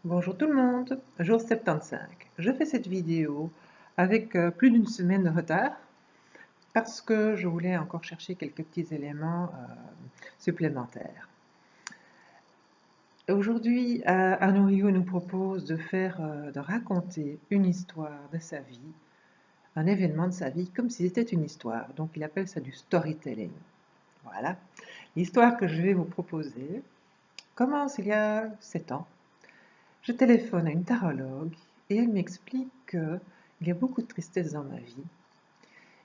Bonjour tout le monde, jour 75. Je fais cette vidéo avec plus d'une semaine de retard parce que je voulais encore chercher quelques petits éléments supplémentaires. Aujourd'hui, Arnaud Rioux nous propose de raconter une histoire de sa vie, un événement de sa vie, comme si c'était une histoire. Donc il appelle ça du storytelling. Voilà. L'histoire que je vais vous proposer commence il y a 7 ans. Je téléphone à une tarologue et elle m'explique qu'il y a beaucoup de tristesse dans ma vie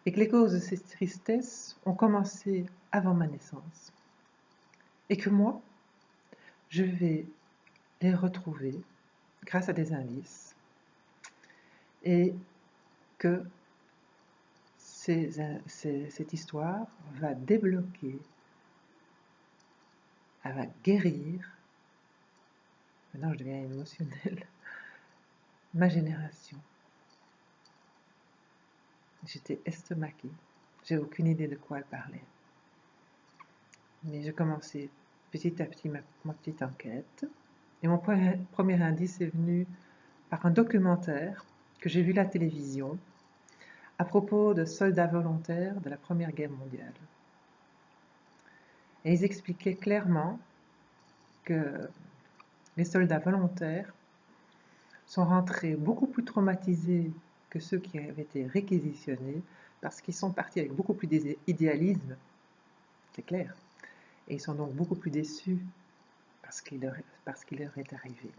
et que les causes de cette tristesse ont commencé avant ma naissance et que moi, je vais les retrouver grâce à des indices et que cette histoire va débloquer, elle va guérir, maintenant je deviens émotionnelle, ma génération. J'étais estomaquée, j'ai aucune idée de quoi elle parlait. Mais j'ai commencé petit à petit ma petite enquête. Et mon premier indice est venu par un documentaire que j'ai vu à la télévision à propos de soldats volontaires de la Première Guerre mondiale. Et ils expliquaient clairement que les soldats volontaires sont rentrés beaucoup plus traumatisés que ceux qui avaient été réquisitionnés parce qu'ils sont partis avec beaucoup plus d'idéalisme, c'est clair. Et ils sont donc beaucoup plus déçus parce qu'il leur est arrivé.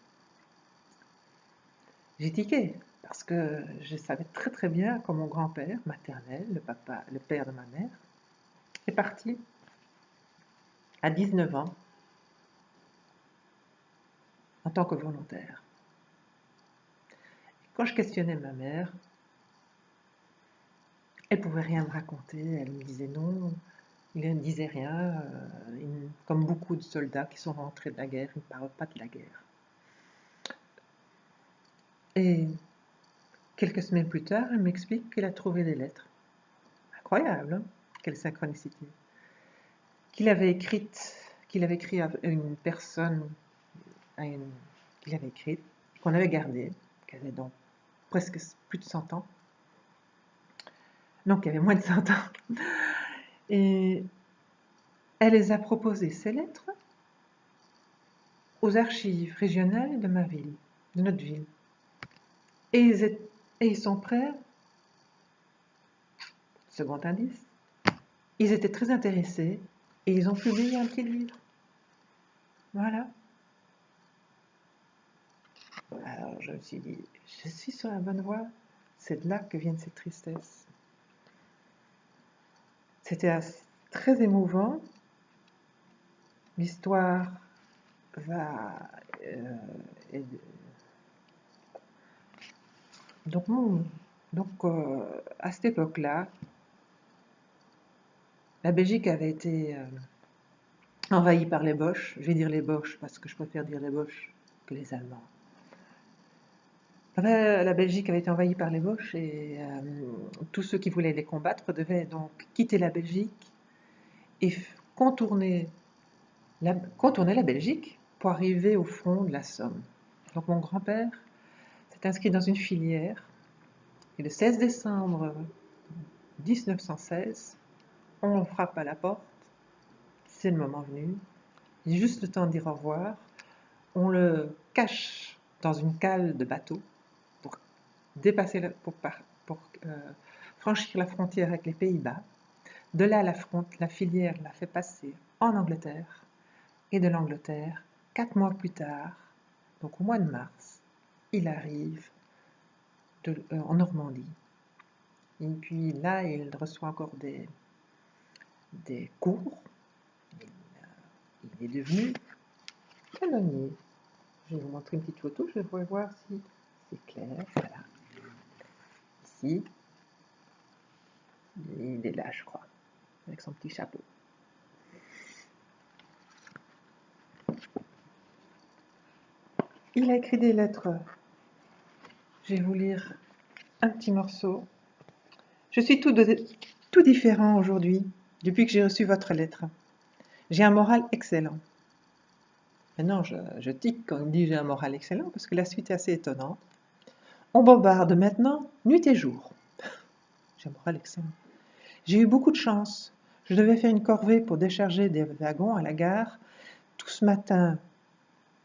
J'ai tiqué parce que je savais très très bien que mon grand-père maternel, le père de ma mère, est parti à 19 ans en tant que volontaire. Quand je questionnais ma mère, elle ne pouvait rien me raconter, elle me disait non, il ne disait rien, comme beaucoup de soldats qui sont rentrés de la guerre, ils ne parlent pas de la guerre. Et quelques semaines plus tard, elle m'explique qu'elle a trouvé des lettres. Incroyable, hein? Quelle synchronicité. Qu'il avait écrit à une personne qu'il avait écrite, qu'on avait gardée, qui avait donc presque plus de 100 ans. Non, qui avait moins de 100 ans. Et elle les a proposées, ces lettres, aux archives régionales de ma ville, de notre ville. Et ils sont prêts, second indice, ils étaient très intéressés et ils ont publié un petit livre. Voilà. Alors je me suis dit, je suis sur la bonne voie, c'est de là que viennent ces tristesses. C'était très émouvant. L'histoire va... donc, à cette époque-là, la Belgique avait été envahie par les Boches. Je vais dire les Boches parce que je préfère dire les Boches que les Allemands. La Belgique avait été envahie par les Boches et tous ceux qui voulaient les combattre devaient donc quitter la Belgique et contourner la Belgique pour arriver au front de la Somme. Donc mon grand-père s'est inscrit dans une filière et le 16 décembre 1916, on frappe à la porte, c'est le moment venu, il a juste le temps de dire au revoir, on le cache dans une cale de bateau pour franchir la frontière avec les Pays-Bas. De là, la filière l'a fait passer en Angleterre, et de l'Angleterre, 4 mois plus tard, donc au mois de mars, il arrive en Normandie. Et puis là, il reçoit encore des cours. Il est devenu canonnier. Je vais vous montrer une petite photo, je vais voir si c'est clair. Voilà. Ici, il est là, je crois, avec son petit chapeau. Il a écrit des lettres. Je vais vous lire un petit morceau. Je suis tout différent aujourd'hui, depuis que j'ai reçu votre lettre. J'ai un moral excellent. Maintenant, je tique quand il me dit j'ai un moral excellent, parce que la suite est assez étonnante. On bombarde maintenant, nuit et jour. J'ai un moral excellent. J'ai eu beaucoup de chance. Je devais faire une corvée pour décharger des wagons à la gare. Tout ce matin,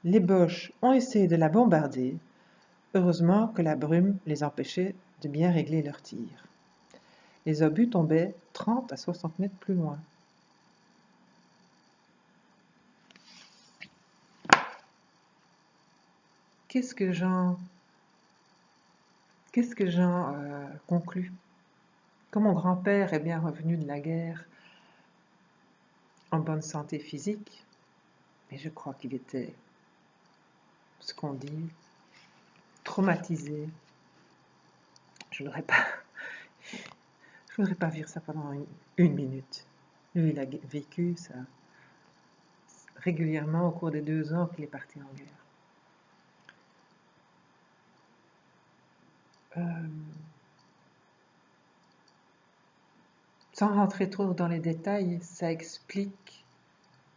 les Boches ont essayé de la bombarder. Heureusement que la brume les empêchait de bien régler leurs tirs. Les obus tombaient 30 à 60 mètres plus loin. Qu'est-ce que j'en conclus? Quand mon grand-père est bien revenu de la guerre en bonne santé physique, mais je crois qu'il était, ce qu'on dit, traumatisé. Je ne voudrais pas vivre ça pendant une minute. Lui, il a vécu ça régulièrement au cours des 2 ans qu'il est parti en guerre. Sans rentrer trop dans les détails, ça explique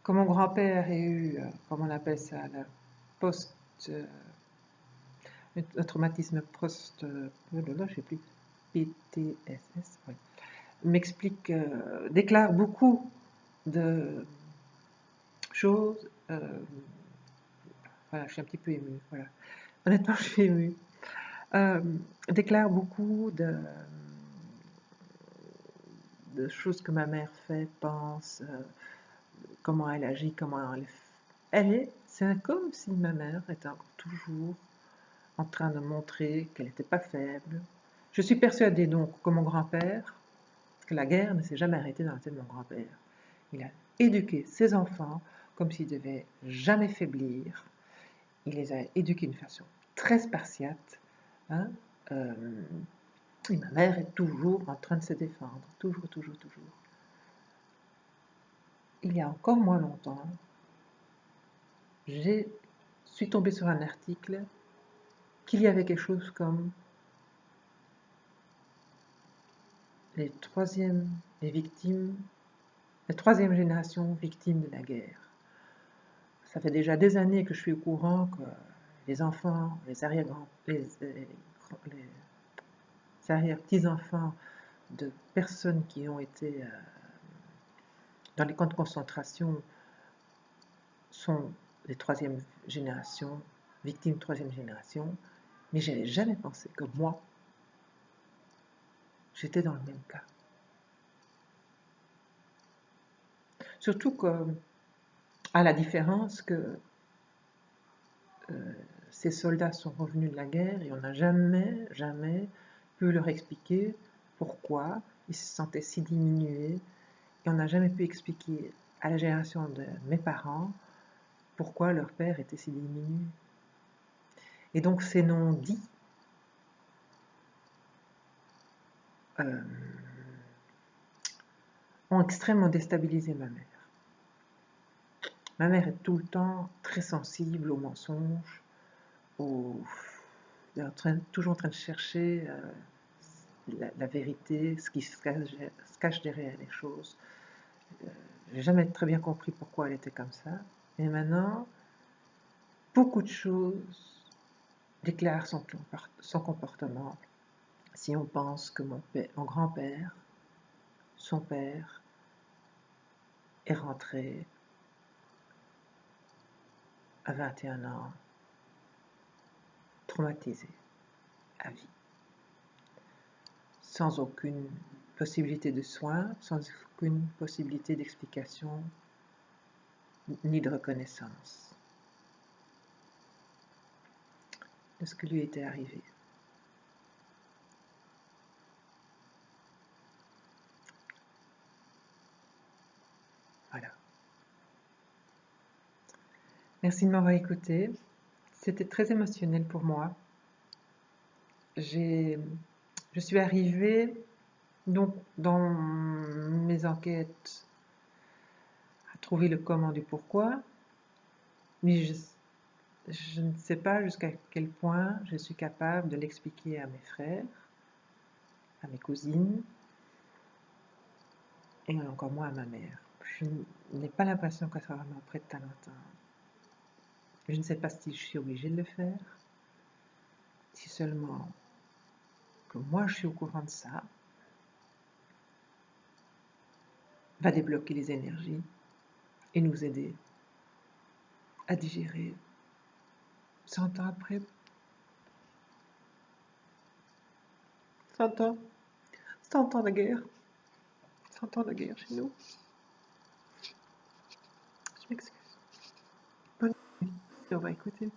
que mon grand-père ait eu, comment on appelle ça, un traumatisme post, je sais plus, PTSS, oui, m'explique, déclare beaucoup de choses. Voilà, je suis un petit peu émue. Voilà. Honnêtement, je suis émue. Déclare beaucoup de choses que ma mère fait, pense, comment elle agit, comment elle est. C'est comme si ma mère était encore toujours en train de montrer qu'elle n'était pas faible. Je suis persuadée donc que mon grand-père, que la guerre ne s'est jamais arrêtée dans la tête de mon grand-père. Il a éduqué ses enfants comme s'ils ne devaient jamais faiblir. Il les a éduqués d'une façon très spartiate. Hein, et ma mère est toujours en train de se défendre. Toujours, toujours, toujours. Il y a encore moins longtemps, je suis tombée sur un article qu'il y avait quelque chose comme les troisième génération victimes de la guerre. Ça fait déjà des années que je suis au courant que les enfants, les arrière-petits-enfants de personnes qui ont été dans les camps de concentration sont les troisième génération, victimes troisième génération, mais je n'avais jamais pensé que moi, j'étais dans le même cas. Surtout que, à la différence que ces soldats sont revenus de la guerre et on n'a jamais, jamais pu leur expliquer pourquoi ils se sentaient si diminués, et on n'a jamais pu expliquer à la génération de mes parents pourquoi leur père était si diminué. Et donc ces non-dits ont extrêmement déstabilisé ma mère. Ma mère est tout le temps très sensible aux mensonges, toujours en train de chercher la vérité, ce qui se cache derrière les choses. J'ai jamais très bien compris pourquoi elle était comme ça. Et maintenant, beaucoup de choses déclarent son comportement. Si on pense que mon grand-père, son père, est rentré à 21 ans, traumatisé à vie, sans aucune possibilité de soins, sans aucune possibilité d'explication ni de reconnaissance de ce qui lui était arrivé. Voilà. Merci de m'avoir écouté. C'était très émotionnel pour moi. Je suis arrivée donc dans mes enquêtes à trouver le comment du pourquoi, mais je ne sais pas jusqu'à quel point je suis capable de l'expliquer à mes frères, à mes cousines, et encore moins à ma mère. Je n'ai pas l'impression qu'elle soit vraiment prête à l'entendre. Je ne sais pas si je suis obligée de le faire, si seulement que moi je suis au courant de ça, va débloquer les énergies et nous aider à digérer 100 ans après. 100 ans, 100 ans de guerre, 100 ans de guerre chez nous. Je m'excuse. Bonne nuit, on va écouter.